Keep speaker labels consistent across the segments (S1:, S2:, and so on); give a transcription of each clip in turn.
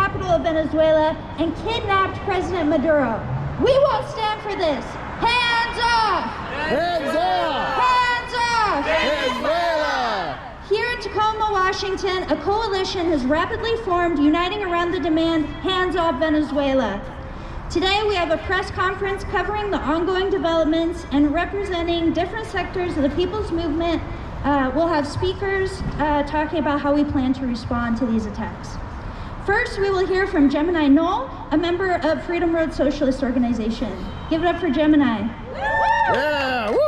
S1: capital of Venezuela and kidnapped President Maduro. We won't stand for this. Hands off!
S2: Hands off!
S1: Hands off!
S2: Venezuela!
S1: Here in Tacoma, Washington, a coalition has rapidly formed, uniting around the demand, hands off Venezuela. Today we have a press conference covering the ongoing developments and representing different sectors of the people's movement. We'll have speakers talking about how we plan to respond to these attacks. First, we will hear from Gemini Knoll, a member of Freedom Road Socialist Organization. Give it up for Gemini.
S2: Yeah! Woo!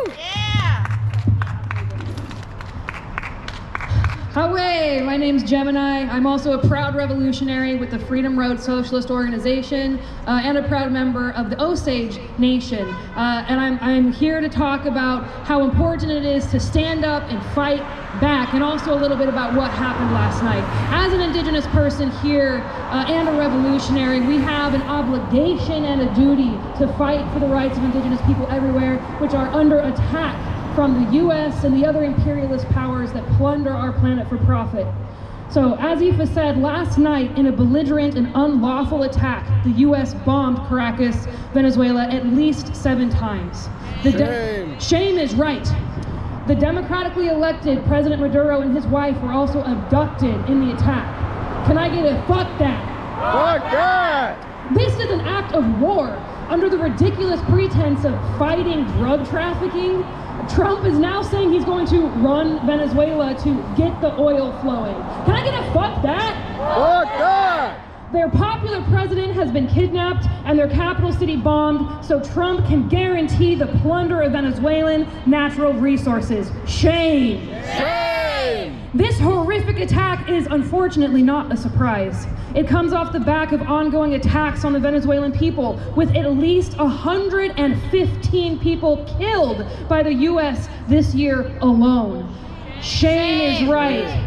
S3: Hi, my name's Gemini. I'm also a proud revolutionary with the Freedom Road Socialist Organization and a proud member of the Osage Nation. And I'm here to talk about how important it is to stand up and fight back, and also a little bit about what happened last night. As an Indigenous person here and a revolutionary, we have an obligation and a duty to fight for the rights of Indigenous people everywhere, which are under attack from the US and the other imperialist powers that plunder our planet for profit. So, as Aoife said, last night in a belligerent and unlawful attack, the US bombed Caracas, Venezuela at least 7 times. Shame is right. The democratically elected President Maduro and his wife were also abducted in the attack. Can I get a fuck that?
S2: Fuck that!
S3: This is an act of war under the ridiculous pretense of fighting drug trafficking. Trump is now saying he's going to run Venezuela to get the oil flowing. Can I get a fuck that?
S2: Fuck that!
S3: Their popular president has been kidnapped and their capital city bombed, so Trump can guarantee the plunder of Venezuelan natural resources. Shame!
S2: Shame!
S3: This horrific attack is unfortunately not a surprise. It comes off the back of ongoing attacks on the Venezuelan people, with at least 115 people killed by the US this year alone. Shame is right.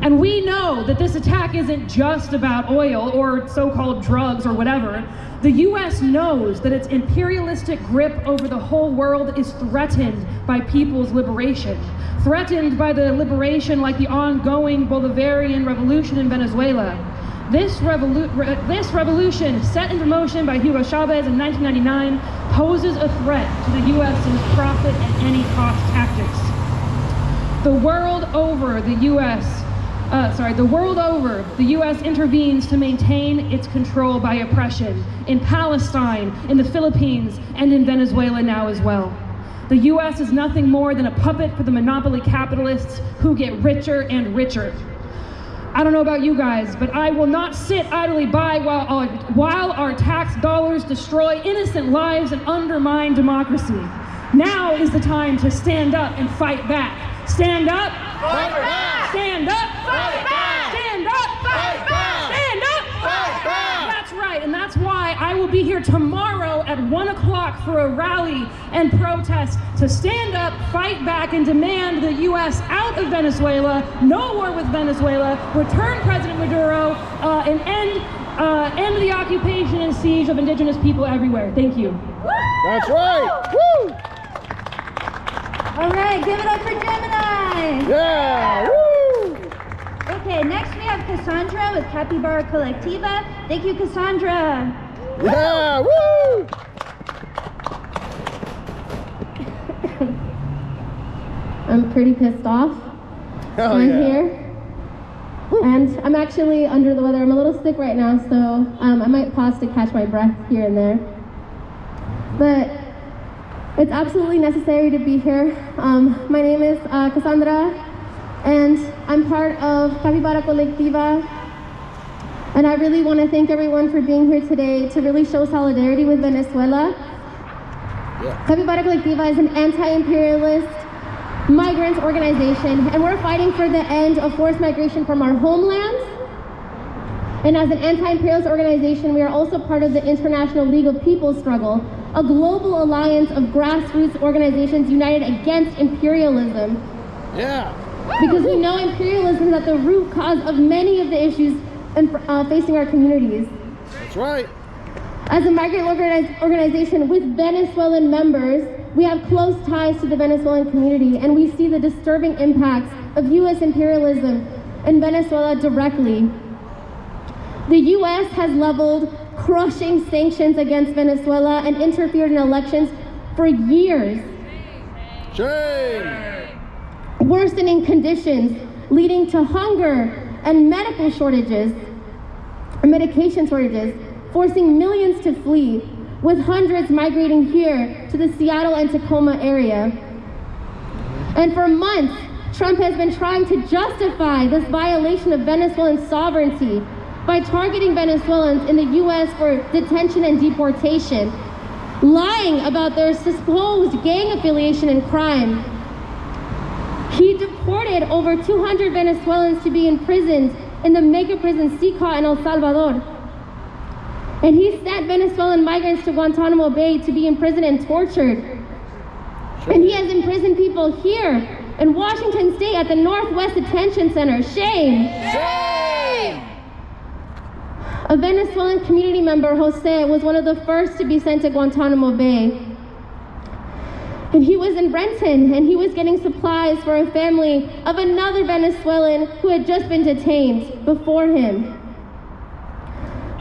S3: And we know that this attack isn't just about oil or so-called drugs or whatever. The US knows that its imperialistic grip over the whole world is threatened by people's liberation, threatened by the liberation like the ongoing Bolivarian revolution in Venezuela. This revolution, set into motion by Hugo Chavez in 1999, poses a threat to the US's profit at any cost tactics. The world over, the US intervenes to maintain its control by oppression in Palestine, in the Philippines, and in Venezuela now as well. The US is nothing more than a puppet for the monopoly capitalists who get richer and richer. I don't know about you guys, but I will not sit idly by while our tax dollars destroy innocent lives and undermine democracy. Now is the time to stand up and fight back. Stand up,
S2: Fight back!
S3: stand up,
S2: Fight back!
S3: stand up,
S2: Fight back!
S3: stand up.
S2: Fight back!
S3: That's right, and that's why I will be here tomorrow at 1 o'clock for a rally and protest to stand up, fight back, and demand the US out of Venezuela, no war with Venezuela, return President Maduro, and end the occupation and siege of Indigenous people everywhere. Thank you.
S2: That's right! Woo!
S1: All right, give it up for Gemini.
S2: Yeah! Woo!
S1: Okay, next we have Cassandra with Capybara Colectiva. Thank you, Cassandra.
S2: Yeah! Woo!
S4: I'm pretty pissed off.
S2: Hell
S4: I'm
S2: yeah.
S4: here. And I'm actually under the weather. I'm a little sick right now, so I might pause to catch my breath here and there. But it's absolutely necessary to be here. My name is Cassandra, and I'm part of Capybara Colectiva. And I really want to thank everyone for being here today to really show solidarity with Venezuela.
S2: Yeah.
S4: Capybara Colectiva is an anti-imperialist migrant organization, and we're fighting for the end of forced migration from our homelands. And as an anti-imperialist organization, we are also part of the International League of People's Struggle, a global alliance of grassroots organizations united against imperialism.
S2: Yeah.
S4: Because we know imperialism is at the root cause of many of the issues facing our communities.
S2: That's right.
S4: As a migrant organization with Venezuelan members, we have close ties to the Venezuelan community, and we see the disturbing impacts of US imperialism in Venezuela directly. The U.S. has leveled crushing sanctions against Venezuela and interfered in elections for years,
S2: Shame!
S4: worsening conditions leading to hunger and medication shortages, forcing millions to flee, with hundreds migrating here to the Seattle and Tacoma area. And for months, Trump has been trying to justify this violation of Venezuelan sovereignty by targeting Venezuelans in the U.S. for detention and deportation, lying about their supposed gang affiliation and crime. He deported over 200 Venezuelans to be imprisoned in the mega prison Sica in El Salvador. And he sent Venezuelan migrants to Guantanamo Bay to be imprisoned and tortured. And he has imprisoned people here in Washington State at the Northwest Detention Center. Shame!
S2: Shame!
S4: A Venezuelan community member, Jose, was one of the first to be sent to Guantanamo Bay. And he was in Renton, and he was getting supplies for a family of another Venezuelan who had just been detained before him.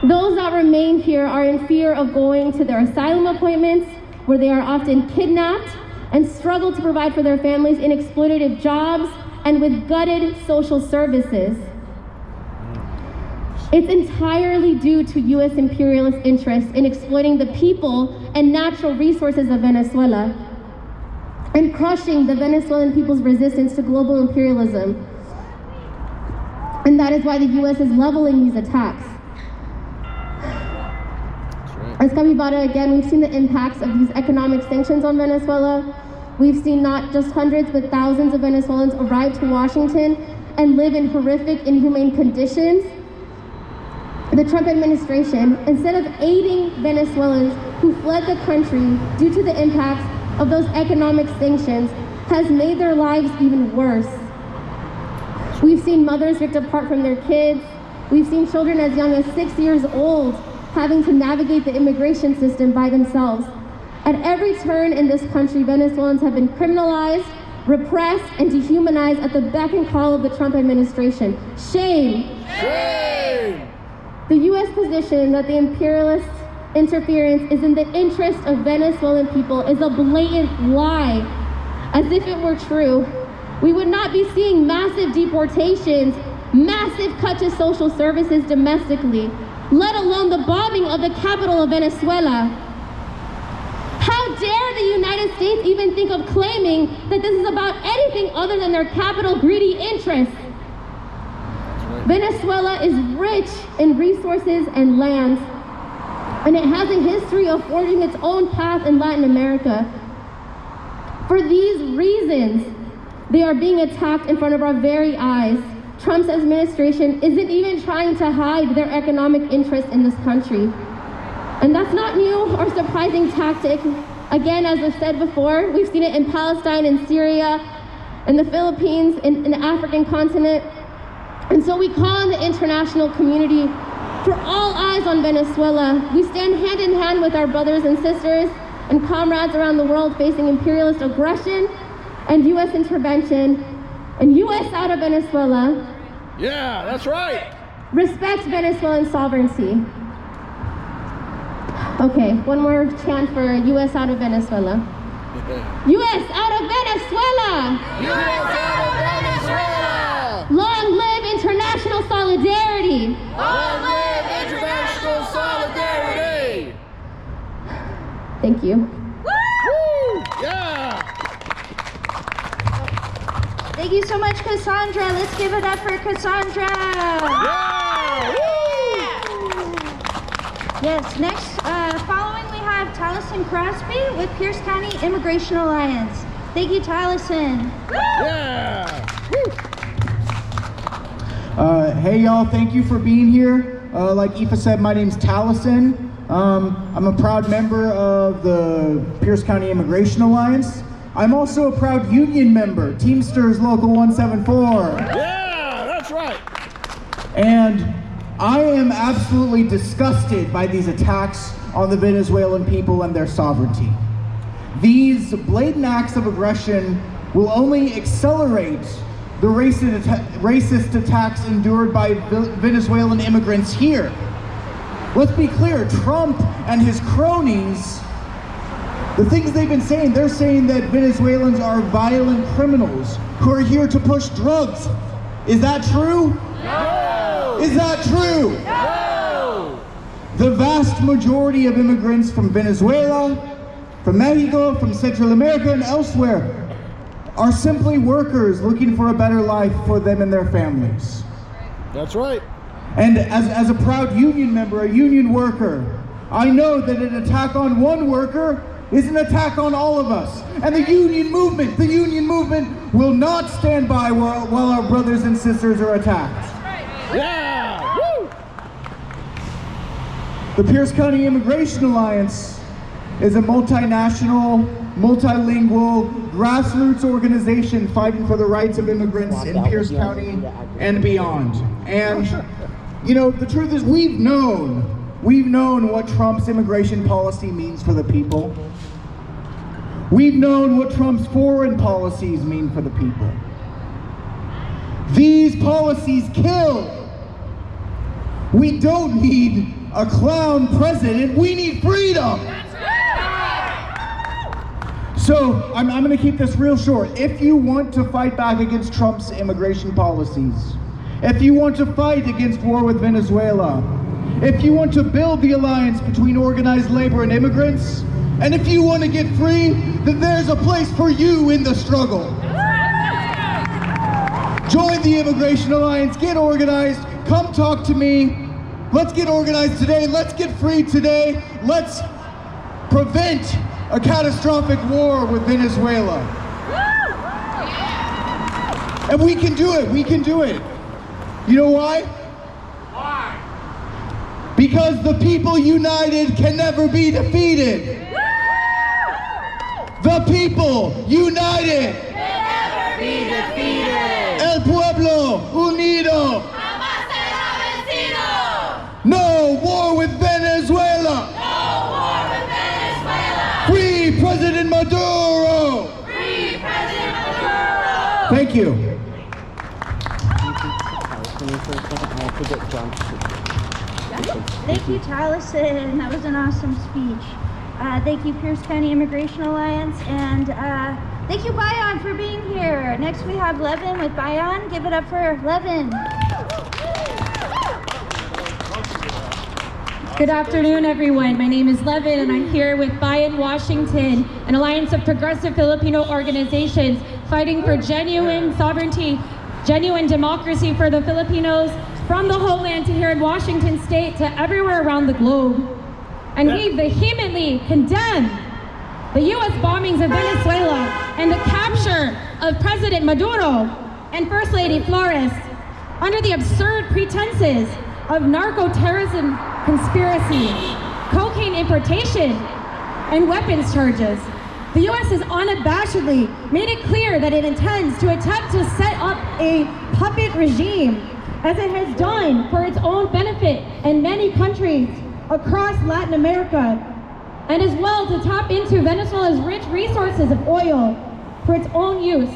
S4: Those that remain here are in fear of going to their asylum appointments, where they are often kidnapped and struggle to provide for their families in exploitative jobs and with gutted social services. It's entirely due to U.S. imperialist interests in exploiting the people and natural resources of Venezuela and crushing the Venezuelan people's resistance to global imperialism. And that is why the U.S. is leveling these attacks. As Capybara, again, we've seen the impacts of these economic sanctions on Venezuela. We've seen not just hundreds, but thousands of Venezuelans arrive to Washington and live in horrific, inhumane conditions. The Trump administration, instead of aiding Venezuelans who fled the country due to the impacts of those economic sanctions, has made their lives even worse. We've seen mothers ripped apart from their kids. We've seen children as young as 6 years old having to navigate the immigration system by themselves. At every turn in this country, Venezuelans have been criminalized, repressed, and dehumanized at the beck and call of the Trump administration. Shame!
S2: Shame!
S4: The U.S. position that the imperialist interference is in the interest of Venezuelan people is a blatant lie. As if it were true, we would not be seeing massive deportations, massive cut to social services domestically, let alone the bombing of the capital of Venezuela. How dare the United States even think of claiming that this is about anything other than their capital greedy interests? Venezuela is rich in resources and land, and it has a history of forging its own path in Latin America. For these reasons, they are being attacked in front of our very eyes. Trump's administration isn't even trying to hide their economic interest in this country. And that's not new or surprising tactic. Again, as I've said before, we've seen it in Palestine, in Syria, in the Philippines, in the African continent. And so we call on the international community for all eyes on Venezuela. We stand hand in hand with our brothers and sisters and comrades around the world facing imperialist aggression and U.S. intervention. And U.S. out of Venezuela.
S2: Yeah, that's right.
S4: Respect Venezuelan sovereignty. Okay, one more chant for U.S. out of Venezuela. U.S. out of Venezuela!
S2: U.S. out of Venezuela!
S4: Long live international solidarity!
S2: Long live international solidarity!
S4: Thank you.
S2: Woo! Yeah!
S1: Thank you so much, Cassandra. Let's give it up for Cassandra.
S2: Yeah! Woo!
S1: Yes, next, following we have Taliesin Crosby with Pierce County Immigration Alliance. Thank you, Taliesin.
S2: Yeah!
S5: Hey y'all, thank you for being here. Like Aoife said, my name's Taliesin. I'm a proud member of the Pierce County Immigration Alliance. I'm also a proud union member, Teamsters Local 174.
S2: Yeah, that's right.
S5: And I am absolutely disgusted by these attacks on the Venezuelan people and their sovereignty. These blatant acts of aggression will only accelerate the racist attacks endured by Venezuelan immigrants here. Let's be clear, Trump and his cronies, the things they've been saying, they're saying that Venezuelans are violent criminals who are here to push drugs. Is that true?
S2: No!
S5: Is that true?
S2: No!
S5: The vast majority of immigrants from Venezuela, from Mexico, from Central America, and elsewhere are simply workers looking for a better life for them and their families.
S2: That's right.
S5: And as a proud union member, a union worker, I know that an attack on one worker is an attack on all of us. And the union movement will not stand by while our brothers and sisters are attacked.
S2: Yeah! Woo!
S5: The Pierce County Immigration Alliance is a multinational, multilingual, grassroots organization fighting for the rights of immigrants in Pierce County and beyond. And, you know, the truth is we've known what Trump's immigration policy means for the people. We've known what Trump's foreign policies mean for the people. These policies kill. We don't need a clown president, we need freedom. So I'm going to keep this real short. If you want to fight back against Trump's immigration policies, if you want to fight against war with Venezuela, if you want to build the alliance between organized labor and immigrants, and if you want to get free, then there's a place for you in the struggle. Join the Immigration Alliance, get organized, come talk to me. Let's get organized today, let's get free today, let's prevent a catastrophic war with Venezuela. And we can do it, we can do it. You know why? Why? Because the people united can never be defeated. The people united
S6: can never be defeated.
S5: El pueblo unido.
S6: Jamás será vencido.
S5: No war with Venezuela.
S6: No war with Venezuela.
S5: Free President Maduro.
S6: Free President Maduro.
S5: Thank you.
S1: Thank you, Taliesin. That was an awesome speech. Thank you, Pierce County Immigration Alliance, and thank you, Bayan, for being here. Next, we have Levin with Bayan. Give it up for Levin.
S7: Good afternoon, everyone. My name is Levin, and I'm here with Bayan Washington, an alliance of progressive Filipino organizations fighting for genuine sovereignty, genuine democracy for the Filipinos, from the homeland to here in Washington State to everywhere around the globe. And we vehemently condemn the U.S. bombings of Venezuela and the capture of President Maduro and First Lady Flores under the absurd pretenses of narco-terrorism conspiracy, cocaine importation, and weapons charges. The U.S. has unabashedly made it clear that it intends to attempt to set up a puppet regime, as it has done for its own benefit in many countries across Latin America, and as well to tap into Venezuela's rich resources of oil for its own use.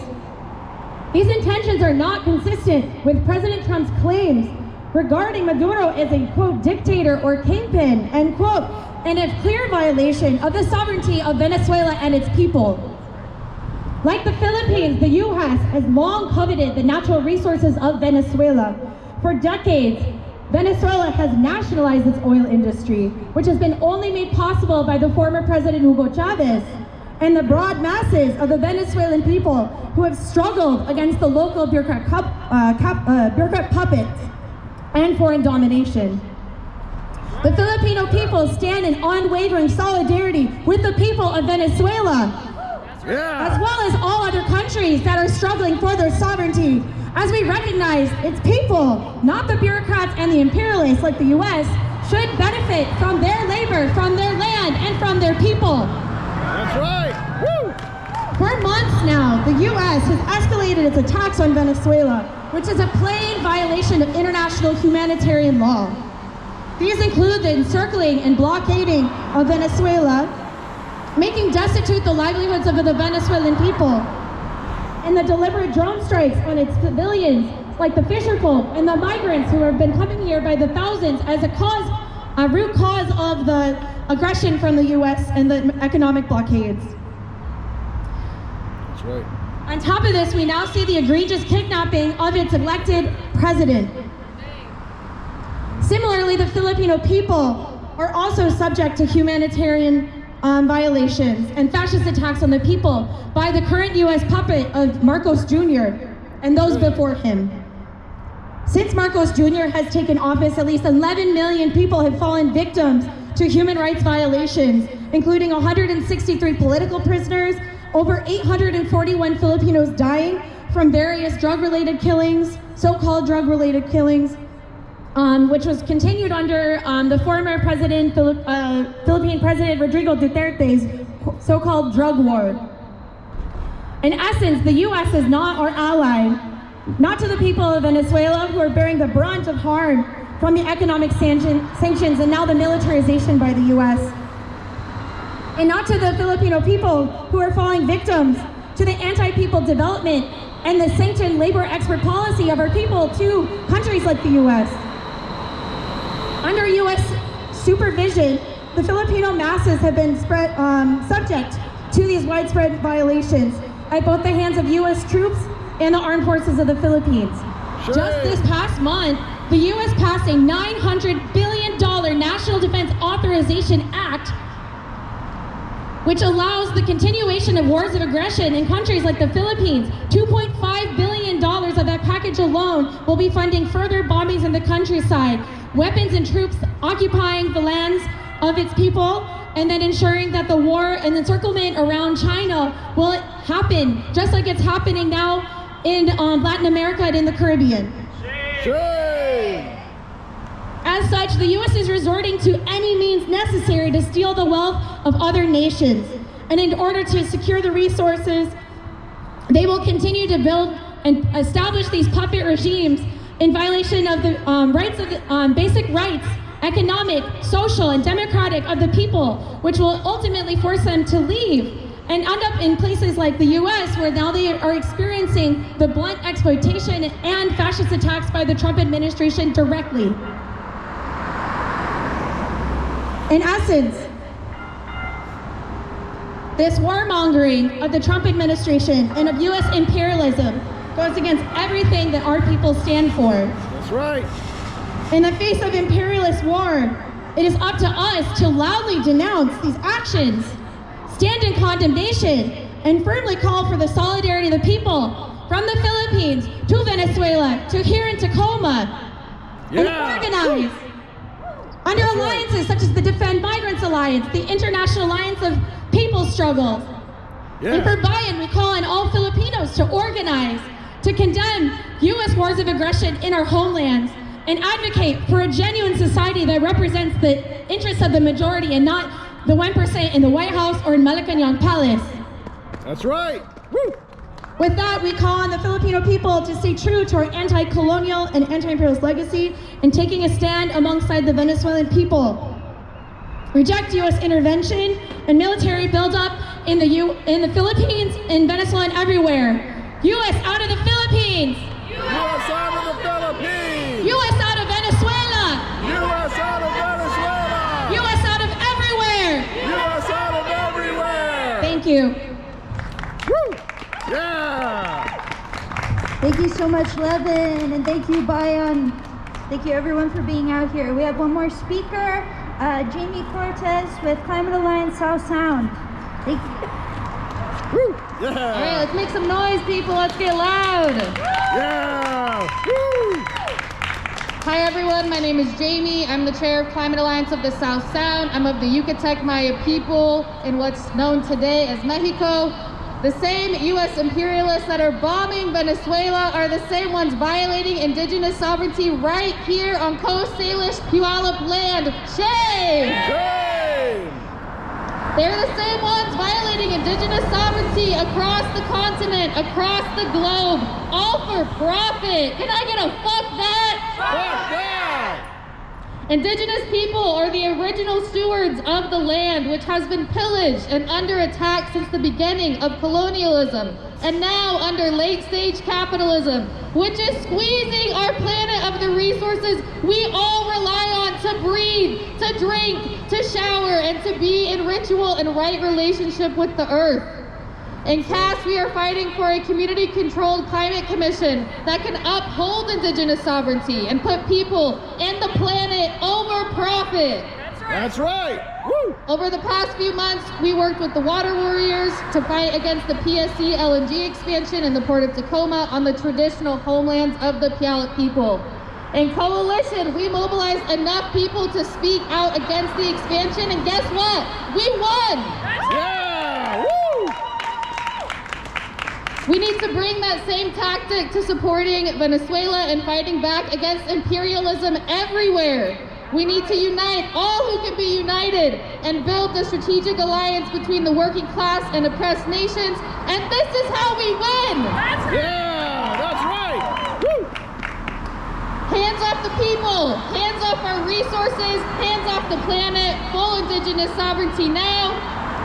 S7: These intentions are not consistent with President Trump's claims regarding Maduro as a, quote, dictator or kingpin, end quote, and a clear violation of the sovereignty of Venezuela and its people. Like the Philippines, the U.S. has long coveted the natural resources of Venezuela. For decades, Venezuela has nationalized its oil industry, which has been only made possible by the former President Hugo Chavez and the broad masses of the Venezuelan people who have struggled against the local bureaucrat puppets and foreign domination. The Filipino people stand in unwavering solidarity with the people of Venezuela, as well as all other countries that are struggling for their sovereignty, as we recognize its people, not the bureaucrats and the imperialists like the U.S., should benefit from their labor, from their land, and from their people.
S2: That's right. Woo!
S7: For months now, the U.S. has escalated its attacks on Venezuela, which is a plain violation of international humanitarian law. These include the encircling and blockading of Venezuela, making destitute the livelihoods of the Venezuelan people, and the deliberate drone strikes on its civilians, like the fisher folk and the migrants who have been coming here by the thousands as a cause a root cause of the aggression from the US and the economic blockades.
S2: That's right.
S7: On top of this, we now see the egregious kidnapping of its elected president. Similarly, the Filipino people are also subject to humanitarian violations and fascist attacks on the people by the current US puppet of Marcos Jr. and those before him. Since Marcos Jr. has taken office, at least 11 million people have fallen victims to human rights violations, including 163 political prisoners, over 841 Filipinos dying from various drug-related killings, so-called drug-related killings, which was continued under the former president, Philippine President Rodrigo Duterte's so-called drug war. In essence, the US is not our ally, not to the people of Venezuela who are bearing the brunt of harm from the economic sanctions and now the militarization by the US. And not to the Filipino people who are falling victims to the anti-people development and the sanctioned labor export policy of our people to countries like the US. Under US supervision, the Filipino masses have been subject to these widespread violations at both the hands of US troops and the armed forces of the Philippines.
S2: Sure.
S7: Just this past month, the US passed a $900 billion National Defense Authorization Act, which allows the continuation of wars of aggression in countries like the Philippines. $2.5 billion of that package alone will be funding further bombings in the countryside, weapons and troops occupying the lands of its people, and then ensuring that the war and encirclement around China will happen, just like it's happening now in Latin America and in the Caribbean.
S2: Shame.
S7: As such, the U.S. is resorting to any means necessary to steal the wealth of other nations. And in order to secure the resources, they will continue to build and establish these puppet regimes in violation of the rights of basic rights, economic, social, and democratic of the people, which will ultimately force them to leave and end up in places like the US, where now they are experiencing the blunt exploitation and fascist attacks by the Trump administration directly. In essence, this warmongering of the Trump administration and of US imperialism goes against everything that our people stand for.
S2: That's right.
S7: In the face of imperialist war, it is up to us to loudly denounce these actions, stand in condemnation, and firmly call for the solidarity of the people from the Philippines to Venezuela to here in Tacoma, and organize under alliances such as the Defend Migrants Alliance, the International Alliance of People's Struggles. And for Bayan, we call on all Filipinos to organize, to condemn U.S. wars of aggression in our homelands, and advocate for a genuine society that represents the interests of the majority and not the 1% in the White House or in Malacanang Palace.
S2: That's right. Woo.
S7: With that, we call on the Filipino people to stay true to our anti-colonial and anti-imperialist legacy and taking a stand alongside the Venezuelan people. Reject U.S. intervention and military buildup in the Philippines, in Venezuela, and everywhere. U.S. out of the Philippines!
S2: U.S. out of the Philippines!
S7: U.S. out of Venezuela!
S2: U.S. out of Venezuela!
S7: U.S. out of everywhere!
S2: U.S. out of everywhere!
S7: Thank you.
S2: Woo! Yeah!
S1: Thank you so much, Levin, and thank you, Bayan. Thank you, everyone, for being out here. We have one more speaker, Jamie Cortez with Climate Alliance South Sound. Thank you.
S2: Woo! Yeah!
S3: All right, let's make some noise, people. Let's get loud.
S2: Yeah! Woo!
S3: Hi, everyone. My name is Jamie. I'm the chair of Climate Alliance of the South Sound. I'm of the Yucatec Maya people in what's known today as Mexico. The same U.S. imperialists that are bombing Venezuela are the same ones violating indigenous sovereignty right here on Coast Salish Puyallup land. Shame!
S2: Shame!
S3: They're the same ones violating indigenous sovereignty across the continent, across the globe, all for profit. Can I get a fuck that?
S2: Fuck that!
S3: Indigenous people are the original stewards of the land, which has been pillaged and under attack since the beginning of colonialism, and now under late-stage capitalism, which is squeezing our planet of the resources we all rely on to breathe,
S7: to drink, to shower, and to be in ritual and right relationship with the earth. In CAST, we are fighting for a community-controlled climate commission that can uphold indigenous sovereignty and put people and the planet over profit.
S2: That's right. Woo!
S7: Over the past few months, we worked with the Water Warriors to fight against the PSC LNG expansion in the Port of Tacoma on the traditional homelands of the Puyallup people. In coalition, we mobilized enough people to speak out against the expansion, and guess what? We won!
S2: Yeah! Woo!
S7: We need to bring that same tactic to supporting Venezuela and fighting back against imperialism everywhere. We need to unite all who can be united and build the strategic alliance between the working class and oppressed nations, and this is how we win!
S2: Yeah! That's right! Woo!
S7: Hands off the people, hands off our resources, hands off the planet, full indigenous sovereignty now.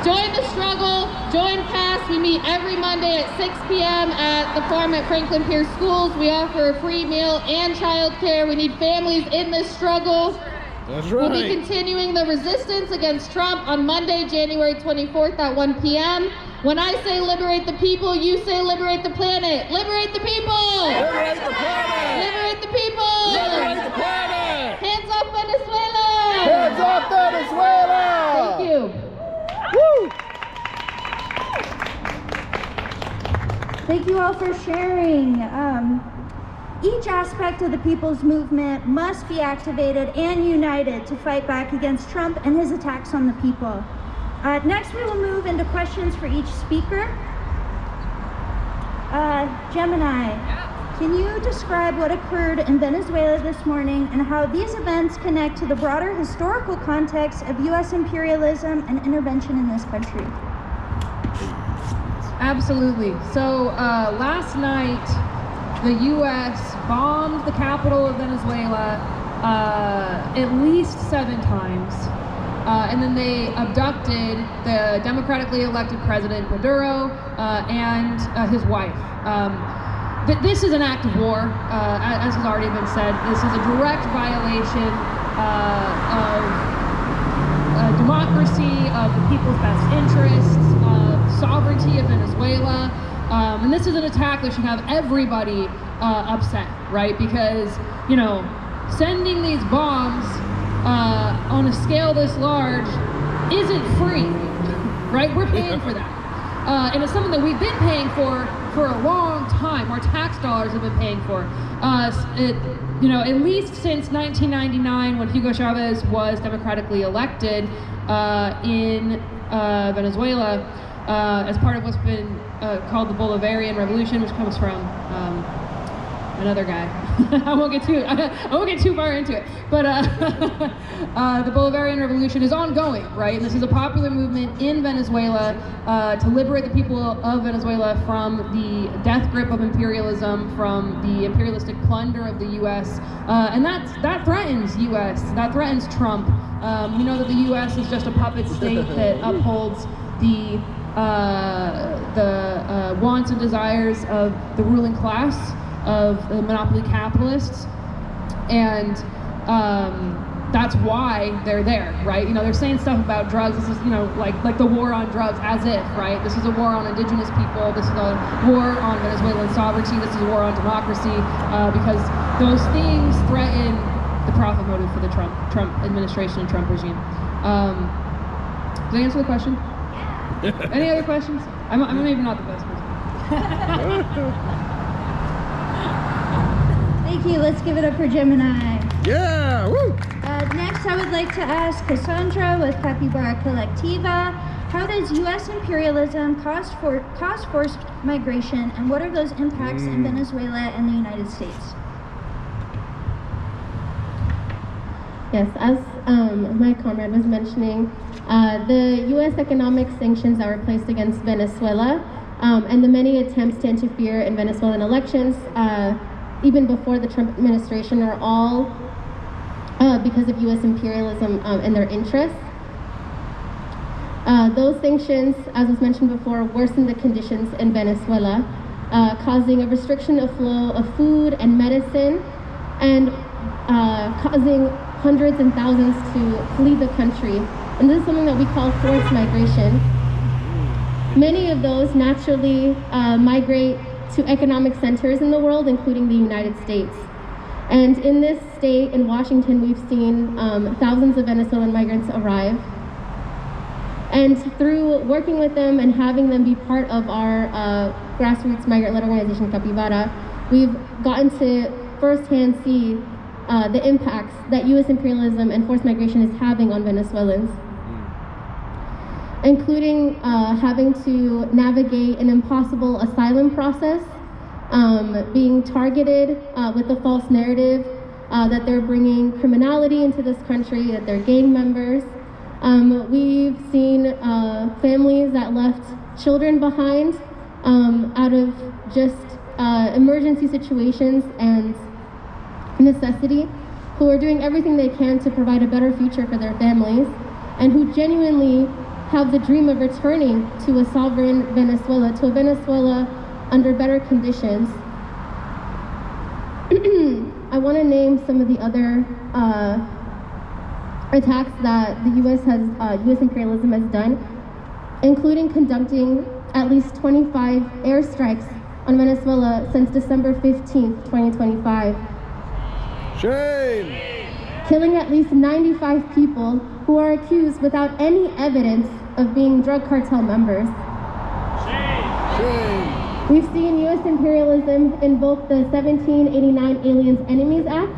S7: Join the struggle, join CAST. We meet every Monday at 6 p.m. at the farm at Franklin Pierce Schools. We offer a free meal and childcare. We need families in this struggle.
S2: That's
S7: We'll
S2: right.
S7: be continuing the resistance against Trump on Monday, January 24th at 1 p.m. When I say liberate the people, you say liberate the planet. Liberate the people!
S2: Liberate the planet!
S7: Liberate the people!
S2: Liberate the planet!
S7: Hands off Venezuela!
S2: Hands off Venezuela!
S7: Thank you.
S2: Woo!
S1: Thank you all for sharing. Each aspect of the people's movement must be activated and united to fight back against Trump and his attacks on the people. Next, we will move into questions for each speaker. Gemini, can you describe what occurred in Venezuela this morning and how these events connect to the broader historical context of U.S. imperialism and intervention in this country?
S3: Absolutely. So last night, the U.S. bombed the capital of Venezuela at least 7 times. And then they abducted the democratically elected President Maduro and his wife. This is an act of war, as has already been said. This is a direct violation of democracy, of the people's best interests, of sovereignty of Venezuela. And this is an attack that should have everybody upset, right? Because, you know, sending these bombs on a scale this large isn't free, right? We're paying for that. And it's something that we've been paying for a long time. Our tax dollars have been paying for. At least since 1999, when Hugo Chavez was democratically elected in Venezuela, as part of what's been called the Bolivarian Revolution, which comes from another guy. I won't get too far into it. But the Bolivarian Revolution is ongoing, right? And this is a popular movement in Venezuela to liberate the people of Venezuela from the death grip of imperialism, from the imperialistic plunder of the U.S. And that threatens U.S. That threatens Trump. We know that the U.S. is just a puppet state that upholds the wants and desires of the ruling class, of the monopoly capitalists, and that's why they're there, right? You know, they're saying stuff about drugs. This is, you know, like the war on drugs, as if, right? This is a war on indigenous people. This is a war on Venezuelan sovereignty. This is a war on democracy, because those things threaten the profit motive for the Trump administration and Trump regime. Did I answer the question? Any other questions? I'm maybe not the best person.
S1: Thank you. Let's give it up for Gemini.
S2: Yeah! Woo!
S1: Next, I would like to ask Cassandra with Capybara Collectiva. How does U.S. imperialism cause forced migration, and what are those impacts in Venezuela and the United States?
S4: Yes, as my comrade was mentioning, the U.S. economic sanctions that were placed against Venezuela and the many attempts to interfere in Venezuelan elections, even before the Trump administration, are all because of U.S. imperialism and their interests. Those sanctions, as was mentioned before, worsened the conditions in Venezuela, causing a restriction of flow of food and medicine, and causing hundreds and thousands to flee the country. And this is something that we call forced migration. Many of those naturally migrate to economic centers in the world, including the United States. And in this state, in Washington, we've seen thousands of Venezuelan migrants arrive. And through working with them and having them be part of our grassroots migrant-led organization, Capivara, we've gotten to firsthand see the impacts that U.S. imperialism and forced migration is having on Venezuelans, including having to navigate an impossible asylum process, being targeted with the false narrative that they're bringing criminality into this country, that they're gang members. We've seen families that left children behind out of just emergency situations and necessity, who are doing everything they can to provide a better future for their families, and who genuinely have the dream of returning to a sovereign Venezuela, to a Venezuela under better conditions. I want to name some of the other attacks that the U.S. imperialism has done, including conducting at least 25 airstrikes on Venezuela since December 15th, 2025.
S2: Shame!
S4: Killing at least 95 people who are accused without any evidence of being drug cartel members.
S2: Shame!
S4: We've seen U.S. imperialism invoke the 1789 Aliens Enemies Act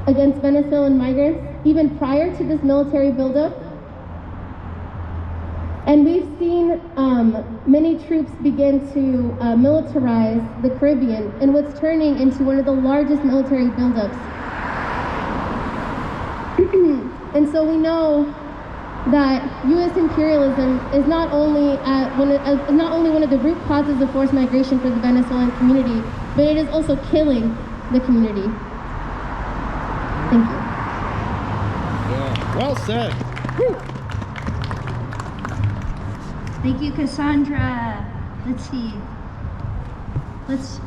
S4: against Venezuelan migrants, even prior to this military buildup. And we've seen many troops begin to militarize the Caribbean in what's turning into one of the largest military buildups. And so we know that U.S. imperialism is not only one of the root causes of forced migration for the Venezuelan community, but it is also killing the community. Thank you.
S2: Yeah. Well said. Woo.
S1: Thank you, Cassandra. Let's see. Let's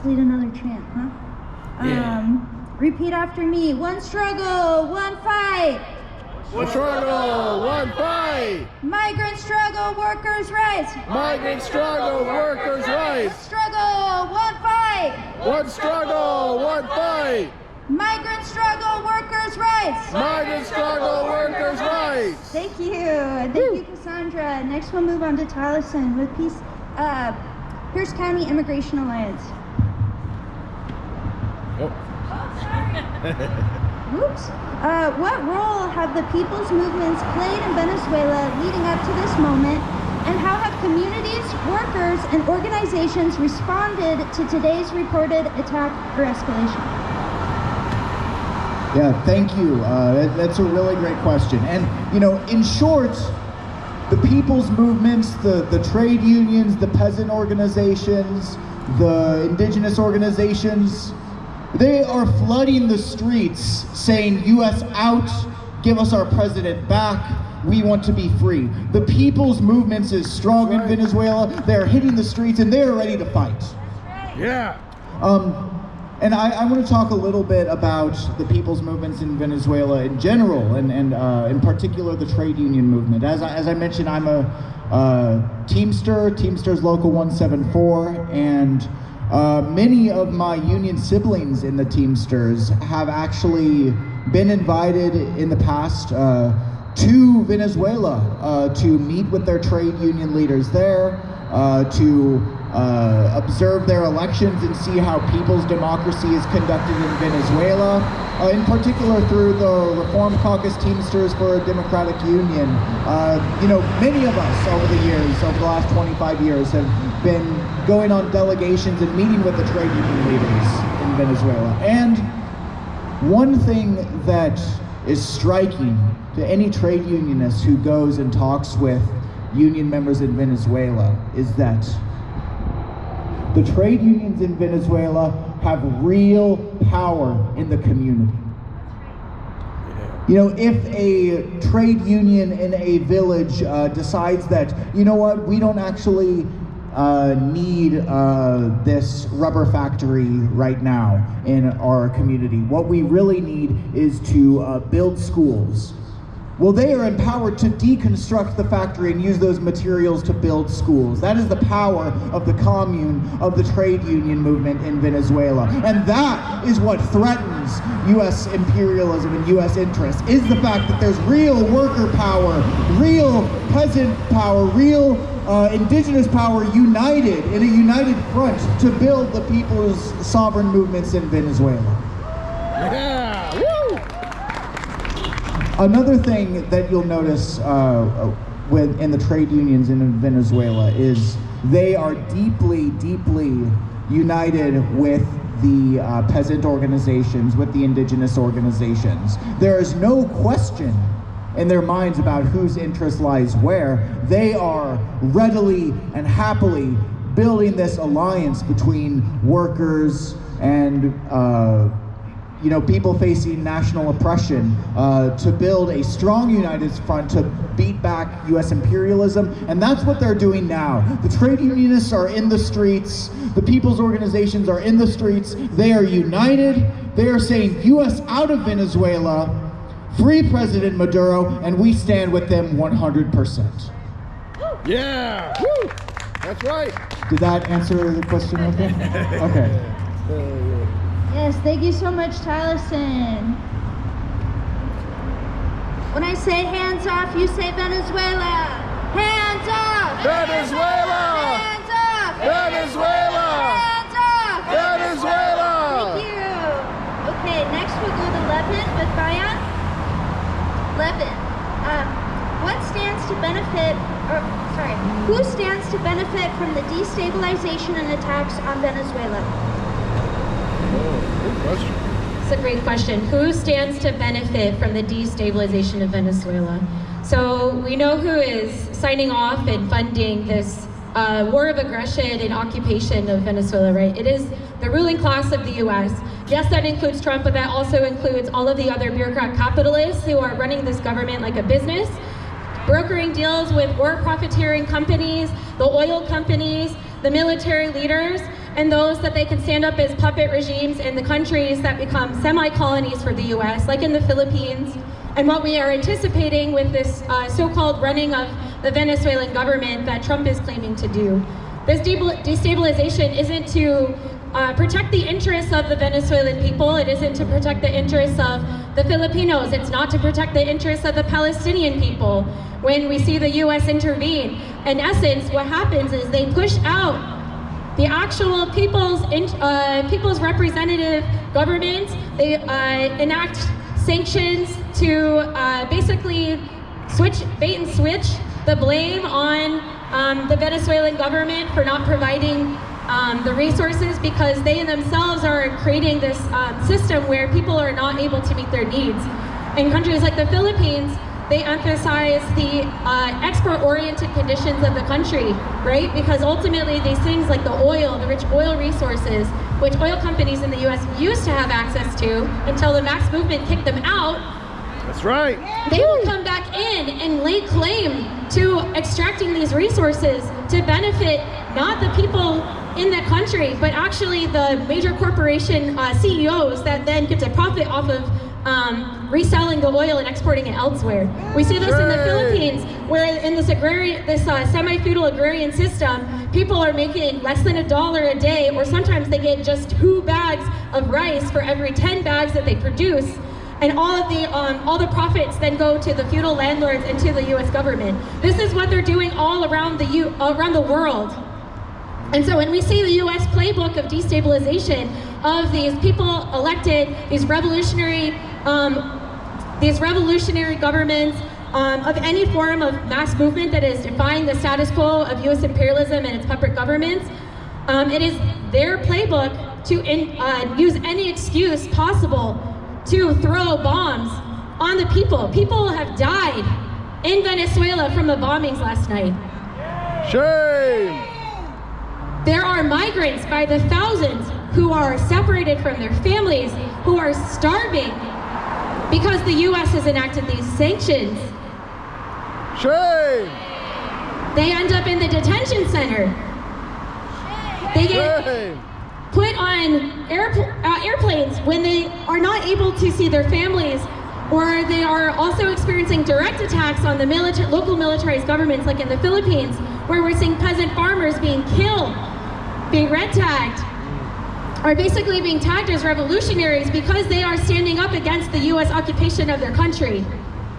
S1: lead another chant, huh?
S2: Yeah.
S1: Repeat after me. One struggle, one fight.
S2: One struggle, one fight.
S1: Migrant struggle, workers' rights.
S2: Migrant struggle, workers' rights.
S1: Struggle, one fight.
S2: One struggle, one fight.
S1: Migrant struggle, workers' rights.
S2: Migrant struggle, workers' rights.
S1: Thank you. Thank you, Cassandra. Next we'll move on to Taliesin with Pierce County Immigration Alliance.
S2: Oh.
S1: Oops. What role have the people's movements played in Venezuela leading up to this moment, and how have communities, workers, and organizations responded to today's reported attack or escalation?
S5: Yeah, thank you. That's a really great question. And, in short, the people's movements, the trade unions, the peasant organizations, the indigenous organizations, they are flooding the streets saying, U.S. out, give us our president back, we want to be free. The people's movements is strong in Venezuela. They're hitting the streets and they're ready to fight.
S2: Yeah.
S5: And I want to talk a little bit about the people's movements in Venezuela in general, and in particular the trade union movement. As I mentioned, I'm a Teamsters Local 174, and many of my union siblings in the Teamsters have actually been invited in the past to Venezuela to meet with their trade union leaders there, to observe their elections and see how people's democracy is conducted in Venezuela, in particular through the Reform Caucus Teamsters for a Democratic Union. Many of us over the last 25 years, have been going on delegations and meeting with the trade union leaders in Venezuela. And one thing that is striking to any trade unionist who goes and talks with union members in Venezuela is that the trade unions in Venezuela have real power in the community. If a trade union in a village decides that, we don't actually need this rubber factory right now in our community. What we really need is to build schools. Well, they are empowered to deconstruct the factory and use those materials to build schools. That is the power of the commune, of the trade union movement in Venezuela. And that is what threatens U.S. imperialism and U.S. interests, is the fact that there's real worker power, real peasant power, real indigenous power united in a united front to build the people's sovereign movements in Venezuela.
S2: Yeah! Woo!
S5: Another thing that you'll notice in the trade unions in Venezuela is they are deeply, deeply united with the peasant organizations, with the indigenous organizations. There is no question in their minds about whose interest lies where. They are readily and happily building this alliance between workers and people facing national oppression to build a strong united front to beat back U.S. imperialism, and that's what they're doing now. The trade unionists are in the streets, the people's organizations are in the streets, they are united, they are saying U.S. out of Venezuela, free President Maduro, and we stand with them 100%.
S2: Yeah! Woo! That's right!
S5: Did that answer the question okay? Okay.
S1: Yes, thank you so much, Tylerson. When I say hands off, you say Venezuela. Hands off!
S2: Venezuela!
S1: Hands off!
S2: Venezuela!
S1: Hands off!
S2: Venezuela!
S1: Thank you. Okay, next we'll go to Levin with Bayan. Levin, who stands to benefit from the destabilization and attacks on Venezuela?
S2: Good question.
S7: It's a great question. Who stands to benefit from the destabilization of Venezuela? So we know who is signing off and funding this war of aggression and occupation of Venezuela, right? It is the ruling class of the U.S. Yes, that includes Trump, but that also includes all of the other bureaucrat capitalists who are running this government like a business, brokering deals with war profiteering companies, the oil companies, the military leaders, and those that they can stand up as puppet regimes in the countries that become semi-colonies for the U.S., like in the Philippines. And what we are anticipating with this so-called running of the Venezuelan government that Trump is claiming to do. This destabilization isn't to protect the interests of the Venezuelan people. It isn't to protect the interests of the Filipinos. It's not to protect the interests of the Palestinian people. When we see the U.S. intervene, in essence, what happens is they push out the actual people's representative government. They enact sanctions to basically bait and switch the blame on the Venezuelan government for not providing the resources, because they themselves are creating this system where people are not able to meet their needs. In countries like the Philippines, they emphasize the export-oriented conditions of the country, right? Because ultimately these things like the oil, the rich oil resources, which oil companies in the US used to have access to until the Max movement kicked them out.
S2: That's right.
S7: They will come back in and lay claim to extracting these resources to benefit not the people in the country, but actually the major corporation CEOs that then get to profit off of reselling the oil and exporting it elsewhere. We see this in the Philippines, where in this semi-feudal agrarian system, people are making less than $1 a day, or sometimes they get just 2 bags of rice for every 10 bags that they produce. And all the profits then go to the feudal landlords and to the U.S. government. This is what they're doing all around the world. And so when we see the U.S. playbook of destabilization of these people elected, these revolutionary governments of any form of mass movement that is defying the status quo of U.S. imperialism and its puppet governments, it is their playbook to use any excuse possible to throw bombs on the people. People have died in Venezuela from the bombings last night.
S2: Shame!
S7: There are migrants by the thousands who are separated from their families, who are starving because the U.S. has enacted these sanctions.
S2: Shame!
S7: They end up in the detention center. They get
S2: Shame.
S7: put on airplanes when they are not able to see their families, or they are also experiencing direct attacks on the local militarized governments, like in the Philippines, where we're seeing peasant farmers being killed, being red tagged, are basically being tagged as revolutionaries because they are standing up against the U.S. occupation of their country.